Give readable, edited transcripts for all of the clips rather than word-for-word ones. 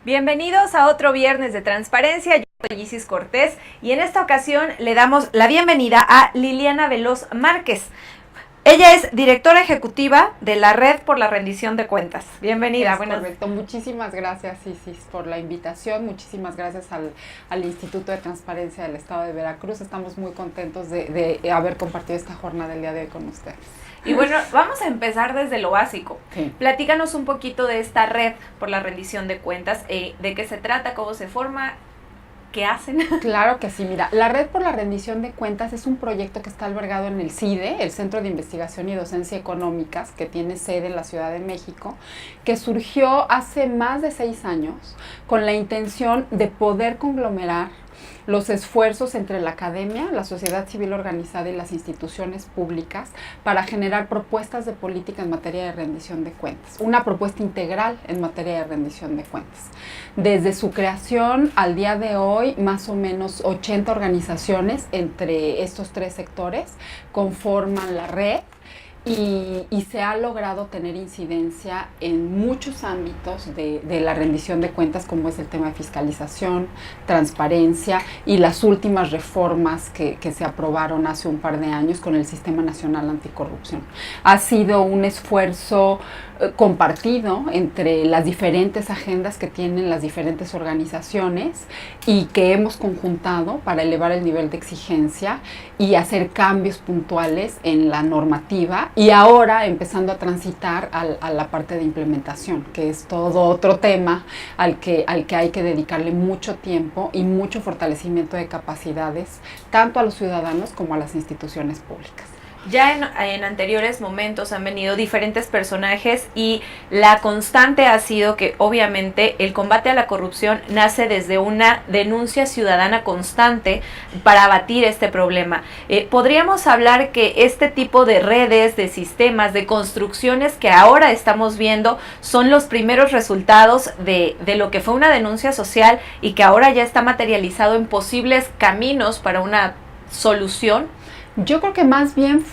Bienvenidos a otro viernes de transparencia. Yo soy Isis Cortés y en esta ocasión le damos la bienvenida a Liliana Veloz Márquez. Ella es directora ejecutiva de la Red por la Rendición de Cuentas. Bienvenida. Correcto. Muchísimas gracias, Isis, por la invitación. Muchísimas gracias al Instituto de Transparencia del Estado de Veracruz. Estamos muy contentos de haber compartido esta jornada el día de hoy con ustedes. Y bueno, vamos a empezar desde lo básico. Sí. Platícanos un poquito de esta Red por la Rendición de Cuentas, de qué se trata, cómo se forma, qué hacen. Claro que sí, mira, la Red por la Rendición de Cuentas es un proyecto que está albergado en el CIDE, el Centro de Investigación y Docencia Económicas, que tiene sede en la Ciudad de México, que surgió hace más de 6 años con la intención de poder conglomerar los esfuerzos entre la academia, la sociedad civil organizada y las instituciones públicas para generar propuestas de política en materia de rendición de cuentas, una propuesta integral en materia de rendición de cuentas. Desde su creación al día de hoy, más o menos 80 organizaciones entre estos 3 sectores conforman la red. Y se ha logrado tener incidencia en muchos ámbitos de la rendición de cuentas, como es el tema de fiscalización, transparencia y las últimas reformas que se aprobaron hace un par de años con el Sistema Nacional Anticorrupción. Ha sido un esfuerzo compartido entre las diferentes agendas que tienen las diferentes organizaciones y que hemos conjuntado para elevar el nivel de exigencia y hacer cambios puntuales en la normativa, y ahora empezando a transitar a la parte de implementación, que es todo otro tema al que hay que dedicarle mucho tiempo y mucho fortalecimiento de capacidades tanto a los ciudadanos como a las instituciones públicas. Ya en anteriores momentos han venido diferentes personajes y la constante ha sido que obviamente el combate a la corrupción nace desde una denuncia ciudadana constante para abatir este problema. ¿Podríamos hablar que este tipo de redes, de sistemas, de construcciones que ahora estamos viendo son los primeros resultados de lo que fue una denuncia social y que ahora ya está materializado en posibles caminos para una solución? Yo creo que más bien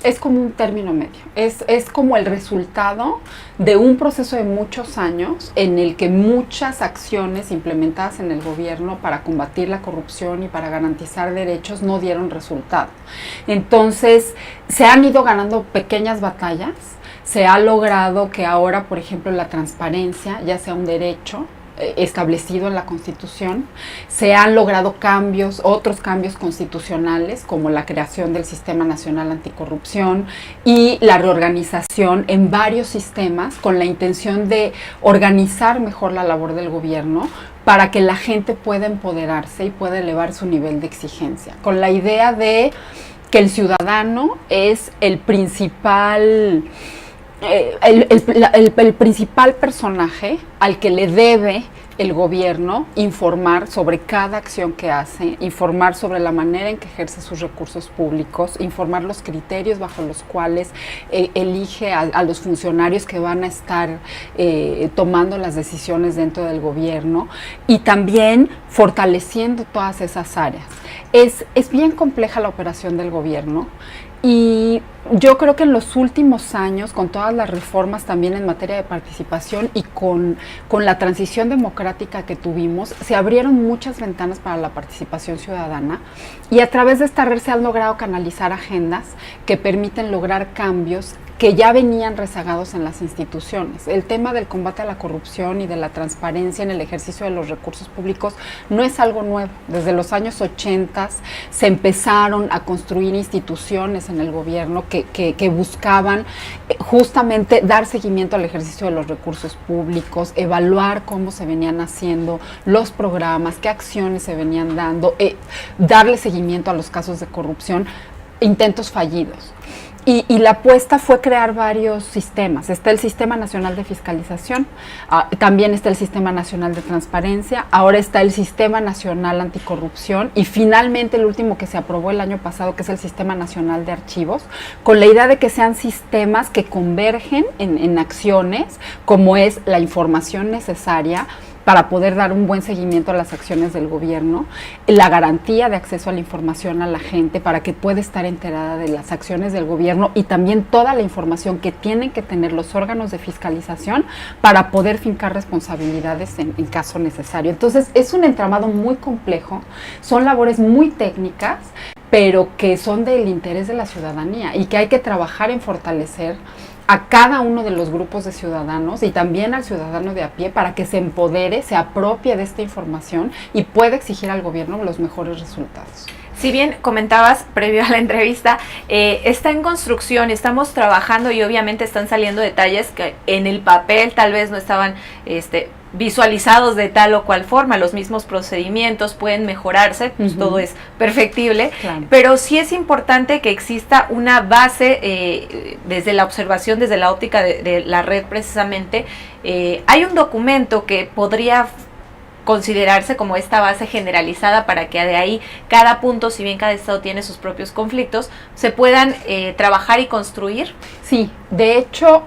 es como un término medio, es como el resultado de un proceso de muchos años en el que muchas acciones implementadas en el gobierno para combatir la corrupción y para garantizar derechos no dieron resultado. Entonces, se han ido ganando pequeñas batallas, se ha logrado que ahora, por ejemplo, la transparencia ya sea un derecho establecido en la Constitución. Se han logrado otros cambios constitucionales, como la creación del Sistema Nacional Anticorrupción y la reorganización en varios sistemas con la intención de organizar mejor la labor del gobierno para que la gente pueda empoderarse y pueda elevar su nivel de exigencia, con la idea de que el ciudadano es el principal principal personaje al que le debe el gobierno informar sobre cada acción que hace, informar sobre la manera en que ejerce sus recursos públicos, informar los criterios bajo los cuales elige a los funcionarios que van a estar tomando las decisiones dentro del gobierno, y también fortaleciendo todas esas áreas. Es bien compleja la operación del gobierno. Y yo creo que en los últimos años, con todas las reformas también en materia de participación y con la transición democrática que tuvimos, se abrieron muchas ventanas para la participación ciudadana, y a través de esta red se han logrado canalizar agendas que permiten lograr cambios que ya venían rezagados en las instituciones. El tema del combate a la corrupción y de la transparencia en el ejercicio de los recursos públicos no es algo nuevo. Desde los años 80 se empezaron a construir instituciones en el gobierno que buscaban justamente dar seguimiento al ejercicio de los recursos públicos, evaluar cómo se venían haciendo los programas, qué acciones se venían dando, darle seguimiento a los casos de corrupción. intentos fallidos. Y la apuesta fue crear varios sistemas. Está el Sistema Nacional de Fiscalización, también está el Sistema Nacional de Transparencia, ahora está el Sistema Nacional Anticorrupción y finalmente el último que se aprobó el año pasado, que es el Sistema Nacional de Archivos, con la idea de que sean sistemas que convergen en acciones como es la información necesaria para poder dar un buen seguimiento a las acciones del gobierno, la garantía de acceso a la información a la gente para que pueda estar enterada de las acciones del gobierno y también toda la información que tienen que tener los órganos de fiscalización para poder fincar responsabilidades en caso necesario. Entonces, es un entramado muy complejo, son labores muy técnicas, pero que son del interés de la ciudadanía y que hay que trabajar en fortalecer a cada uno de los grupos de ciudadanos y también al ciudadano de a pie para que se empodere, se apropie de esta información y pueda exigir al gobierno los mejores resultados. Si bien comentabas previo a la entrevista, está en construcción, estamos trabajando y obviamente están saliendo detalles que en el papel tal vez no estaban visualizados de tal o cual forma, los mismos procedimientos pueden mejorarse, pues todo es perfectible, claro. Pero sí es importante que exista una base desde la observación, desde la óptica de la red precisamente. Hay un documento que podría considerarse como esta base generalizada para que de ahí cada punto, si bien cada estado tiene sus propios conflictos, se puedan trabajar y construir. Sí, de hecho,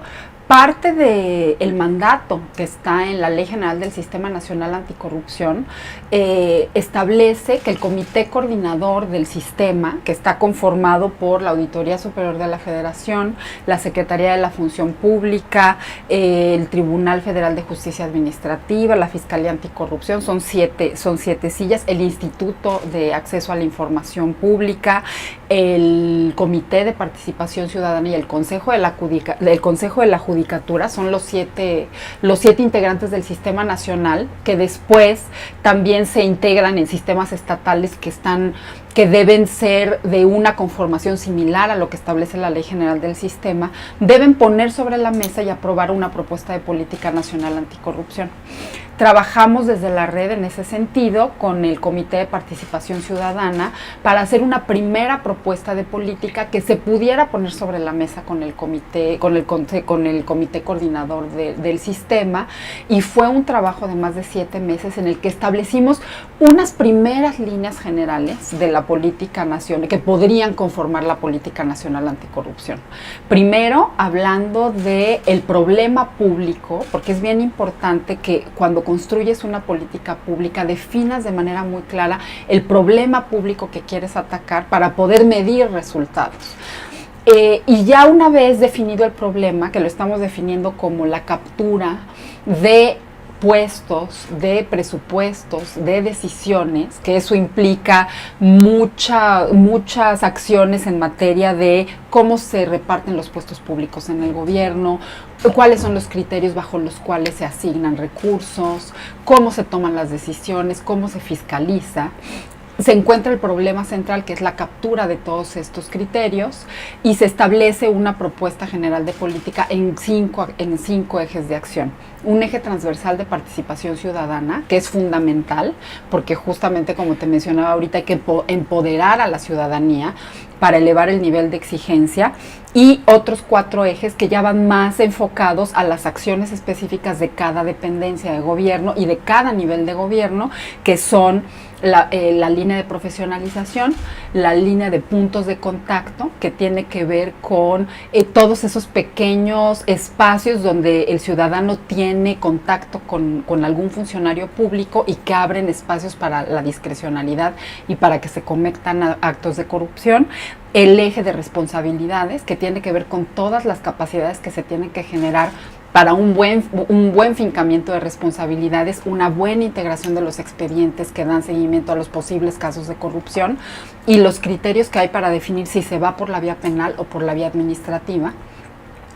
parte del mandato que está en la Ley General del Sistema Nacional Anticorrupción establece que el comité coordinador del sistema, que está conformado por la Auditoría Superior de la Federación, la Secretaría de la Función Pública, el Tribunal Federal de Justicia Administrativa, la Fiscalía Anticorrupción, son siete sillas, el Instituto de Acceso a la Información Pública, el Comité de Participación Ciudadana y el Consejo de la Judicatura, son los siete integrantes del sistema nacional que después también se integran en sistemas estatales que deben ser de una conformación similar a lo que establece la Ley General del Sistema, deben poner sobre la mesa y aprobar una propuesta de política nacional anticorrupción. Trabajamos desde la red en ese sentido con el Comité de Participación Ciudadana para hacer una primera propuesta de política que se pudiera poner sobre la mesa con el comité coordinador del sistema, y fue un trabajo de más de 7 meses en el que establecimos unas primeras líneas generales de la política nacional que podrían conformar la política nacional anticorrupción. Primero, hablando del problema público, porque es bien importante que cuando construyes una política pública definas de manera muy clara el problema público que quieres atacar para poder medir resultados. Y ya una vez definido el problema, que lo estamos definiendo como la captura de puestos, de presupuestos, de decisiones, que eso implica muchas acciones en materia de cómo se reparten los puestos públicos en el gobierno, cuáles son los criterios bajo los cuales se asignan recursos, cómo se toman las decisiones, cómo se fiscaliza. Se encuentra el problema central, que es la captura de todos estos criterios, y se establece una propuesta general de política en cinco ejes de acción. Un eje transversal de participación ciudadana, que es fundamental, porque justamente como te mencionaba ahorita, hay que empoderar a la ciudadanía para elevar el nivel de exigencia, y otros 4 ejes que ya van más enfocados a las acciones específicas de cada dependencia de gobierno y de cada nivel de gobierno, que son la línea de profesionalización, la línea de puntos de contacto, que tiene que ver con todos esos pequeños espacios donde el ciudadano tiene contacto con algún funcionario público y que abren espacios para la discrecionalidad y para que se cometan actos de corrupción. El eje de responsabilidades, que tiene que ver con todas las capacidades que se tienen que generar para un buen fincamiento de responsabilidades, una buena integración de los expedientes que dan seguimiento a los posibles casos de corrupción, y los criterios que hay para definir si se va por la vía penal o por la vía administrativa.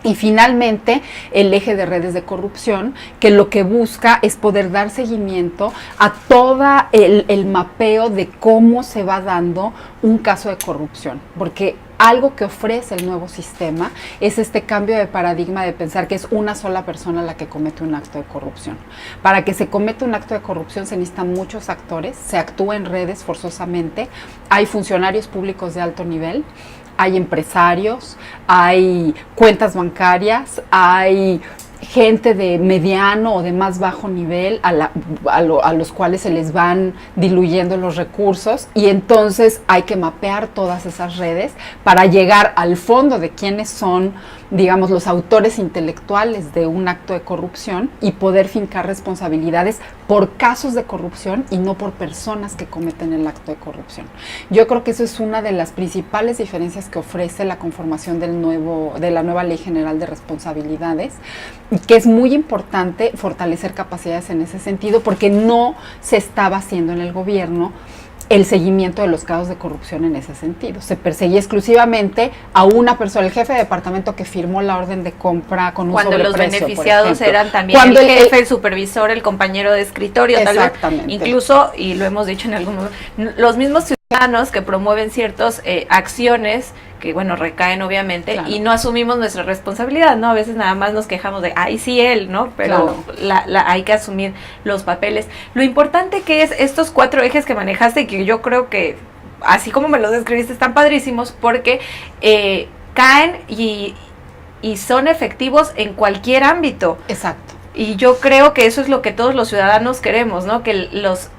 Y finalmente, el eje de redes de corrupción, que lo que busca es poder dar seguimiento a todo el mapeo de cómo se va dando un caso de corrupción, porque algo que ofrece el nuevo sistema es este cambio de paradigma de pensar que es una sola persona la que comete un acto de corrupción. Para que se cometa un acto de corrupción se necesitan muchos actores, se actúa en redes forzosamente, hay funcionarios públicos de alto nivel, hay empresarios, hay cuentas bancarias, hay gente de mediano o de más bajo nivel a los cuales se les van diluyendo los recursos, y entonces hay que mapear todas esas redes para llegar al fondo de quiénes son, digamos, los autores intelectuales de un acto de corrupción y poder fincar responsabilidades por casos de corrupción y no por personas que cometen el acto de corrupción. Yo creo que eso es una de las principales diferencias que ofrece la conformación de la nueva Ley General de Responsabilidades, y que es muy importante fortalecer capacidades en ese sentido, porque no se estaba haciendo en el gobierno el seguimiento de los casos de corrupción en ese sentido. Se perseguía exclusivamente a una persona, el jefe de departamento que firmó la orden de compra con un sobreprecio. Cuando los beneficiados eran también cuando el jefe, el supervisor, el compañero de escritorio, exactamente. Tal vez, incluso, y lo hemos dicho en algunos, los mismos ciudadanos que promueven ciertas acciones que, bueno, recaen obviamente, claro, y no asumimos nuestra responsabilidad, ¿no? A veces nada más nos quejamos de, ay, sí, él, ¿no? Pero claro, hay que asumir los papeles. Lo importante que es estos 4 ejes que manejaste, que yo creo que, así como me los describiste, están padrísimos, porque caen y son efectivos en cualquier ámbito. Exacto. Y yo creo que eso es lo que todos los ciudadanos queremos, ¿no? Que los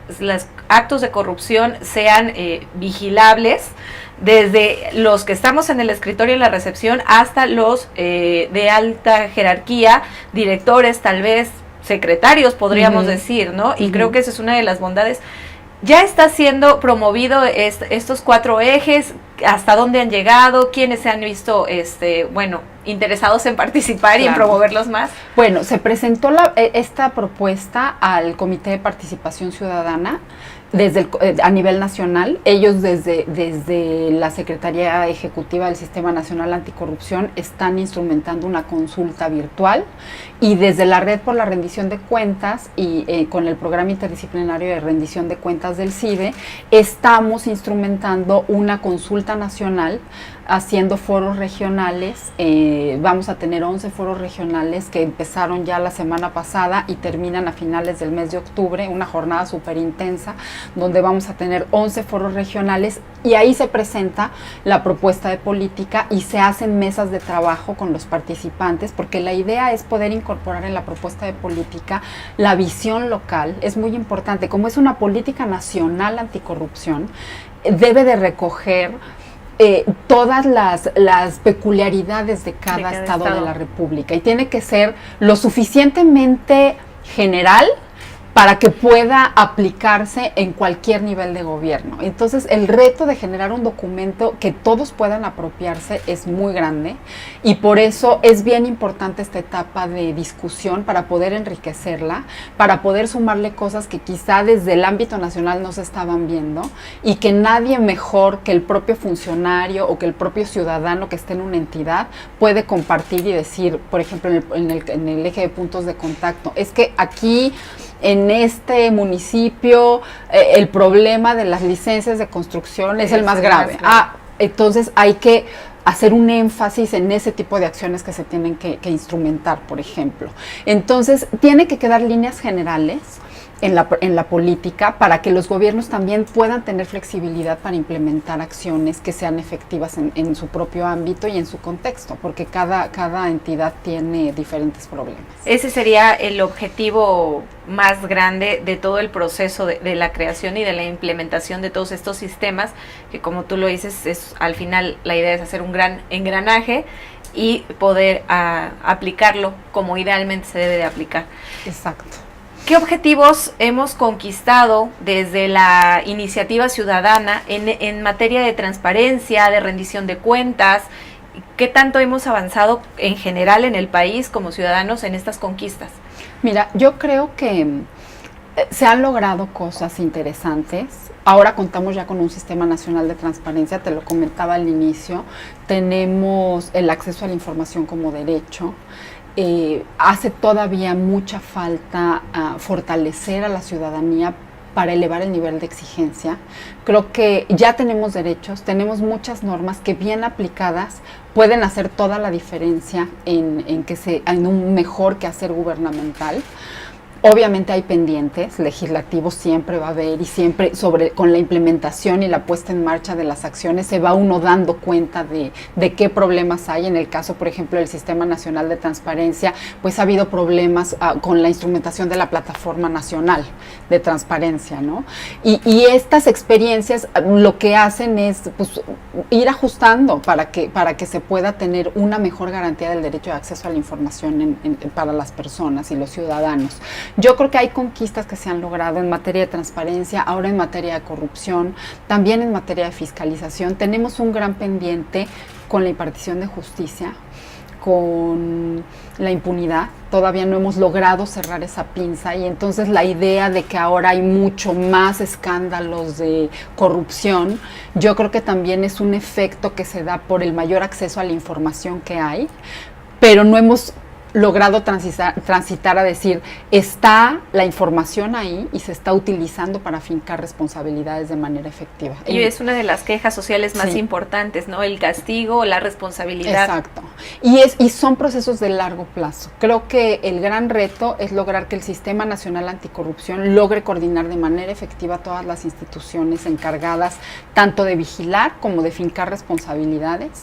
actos de corrupción sean vigilables, desde los que estamos en el escritorio y en la recepción hasta los de alta jerarquía, directores, tal vez secretarios, podríamos decir, ¿no? Y creo que esa es una de las bondades. Ya está siendo promovido estos 4 ejes, hasta dónde han llegado, quiénes se han visto, interesados en participar, claro, y en promoverlos más. Bueno, se presentó esta propuesta al Comité de Participación Ciudadana a nivel nacional. Ellos desde la Secretaría Ejecutiva del Sistema Nacional Anticorrupción están instrumentando una consulta virtual, y desde la Red por la Rendición de Cuentas y con el Programa Interdisciplinario de Rendición de Cuentas del CIDE estamos instrumentando una consulta nacional, haciendo foros regionales. Vamos a tener 11 foros regionales que empezaron ya la semana pasada y terminan a finales del mes de octubre, una jornada súper intensa, donde vamos a tener 11 foros regionales, y ahí se presenta la propuesta de política y se hacen mesas de trabajo con los participantes, porque la idea es poder incorporar en la propuesta de política la visión local. Es muy importante, como es una política nacional anticorrupción, debe de recoger todas las peculiaridades de cada estado de la República, y tiene que ser lo suficientemente general para que pueda aplicarse en cualquier nivel de gobierno. Entonces, el reto de generar un documento que todos puedan apropiarse es muy grande, y por eso es bien importante esta etapa de discusión para poder enriquecerla, para poder sumarle cosas que quizá desde el ámbito nacional no se estaban viendo, y que nadie mejor que el propio funcionario o que el propio ciudadano que esté en una entidad puede compartir y decir, por ejemplo, en el eje de puntos de contacto, es que aquí en este municipio el problema de las licencias de construcción es el más grave. Entonces hay que hacer un énfasis en ese tipo de acciones que se tienen que instrumentar, por ejemplo. Entonces tiene que quedar líneas generales en la política para que los gobiernos también puedan tener flexibilidad para implementar acciones que sean efectivas en su propio ámbito y en su contexto, porque cada entidad tiene diferentes problemas. Ese sería el objetivo más grande de todo el proceso de la creación y de la implementación de todos estos sistemas, que, como tú lo dices, al final la idea es hacer un gran engranaje y poder aplicarlo como idealmente se debe de aplicar. Exacto. ¿Qué objetivos hemos conquistado desde la iniciativa ciudadana en materia de transparencia, de rendición de cuentas? ¿Qué tanto hemos avanzado en general en el país como ciudadanos en estas conquistas? Mira, yo creo que se han logrado cosas interesantes. Ahora contamos ya con un sistema nacional de transparencia, te lo comentaba al inicio. Tenemos el acceso a la información como derecho. Hace todavía mucha falta fortalecer a la ciudadanía para elevar el nivel de exigencia. Creo que ya tenemos derechos, tenemos muchas normas que bien aplicadas pueden hacer toda la diferencia en un mejor quehacer gubernamental. Obviamente hay pendientes, legislativos siempre va a haber, y siempre con la implementación y la puesta en marcha de las acciones se va uno dando cuenta de qué problemas hay. En el caso, por ejemplo, del Sistema Nacional de Transparencia, pues ha habido problemas con la instrumentación de la Plataforma Nacional de Transparencia, ¿no? Y estas experiencias lo que hacen es pues, ir ajustando para que se pueda tener una mejor garantía del derecho de acceso a la información para las personas y los ciudadanos. Yo creo que hay conquistas que se han logrado en materia de transparencia, ahora en materia de corrupción, también en materia de fiscalización. Tenemos un gran pendiente con la impartición de justicia, con la impunidad. Todavía no hemos logrado cerrar esa pinza, y entonces la idea de que ahora hay mucho más escándalos de corrupción, yo creo que también es un efecto que se da por el mayor acceso a la información que hay, pero no hemos logrado transitar a decir, está la información ahí y se está utilizando para fincar responsabilidades de manera efectiva. Y es una de las quejas sociales más importantes, ¿no? El castigo, la responsabilidad. Exacto. Y son procesos de largo plazo. Creo que el gran reto es lograr que el Sistema Nacional Anticorrupción logre coordinar de manera efectiva todas las instituciones encargadas tanto de vigilar como de fincar responsabilidades.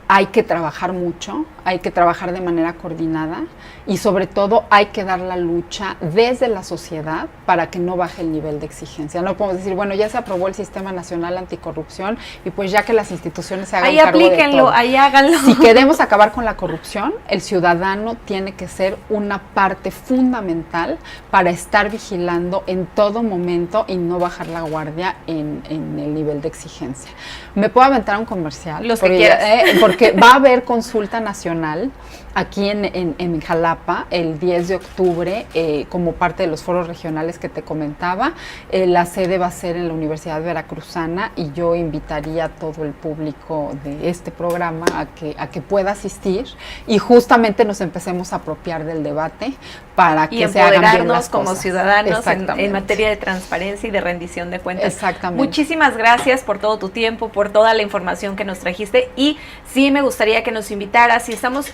Hay que trabajar mucho, hay que trabajar de manera coordinada, y sobre todo hay que dar la lucha desde la sociedad para que no baje el nivel de exigencia. No podemos decir, bueno, ya se aprobó el Sistema Nacional Anticorrupción y pues ya que las instituciones se hagan cargo de todo. Ahí aplíquenlo, ahí háganlo. Si queremos acabar con la corrupción, el ciudadano tiene que ser una parte fundamental para estar vigilando en todo momento y no bajar la guardia en el nivel de exigencia. ¿Me puedo aventar un comercial? Los que quieras. Porque va a haber consulta nacional aquí en Jalapa el 10 de octubre como parte de los foros regionales que te comentaba. La sede va a ser en la Universidad Veracruzana, y yo invitaría a todo el público de este programa a que pueda asistir y justamente nos empecemos a apropiar del debate para que se hagan bien las cosas. Como ciudadanos en materia de transparencia y de rendición de cuentas. Exactamente. Muchísimas gracias por todo tu tiempo, por toda la información que nos trajiste, y sí me gustaría que nos invitaras, si estamos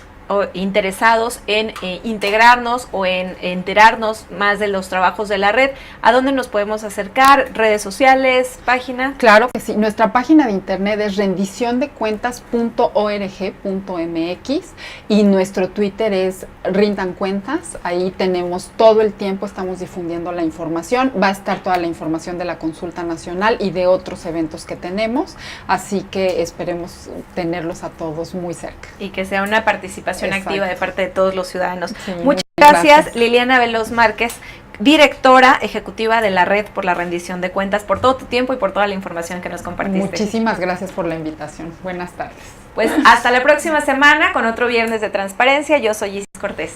interesados en integrarnos o en enterarnos más de los trabajos de la red, ¿a dónde nos podemos acercar? ¿Redes sociales? ¿Página? Claro que sí. Nuestra página de internet es rendiciondecuentas.org.mx y nuestro Twitter es rindancuentas. Ahí tenemos todo el tiempo, estamos difundiendo la información. Va a estar toda la información de la consulta nacional y de otros eventos que tenemos, así que esperemos tenerlos a todos muy cerca. Y que sea una participación activa de parte de todos los ciudadanos. Sí, muchas gracias, Liliana Veloz Márquez, directora ejecutiva de la Red por la Rendición de Cuentas, por todo tu tiempo y por toda la información que nos compartiste. Muchísimas gracias por la invitación. Buenas tardes. Pues hasta la próxima semana con otro Viernes de Transparencia. Yo soy Isis Cortés.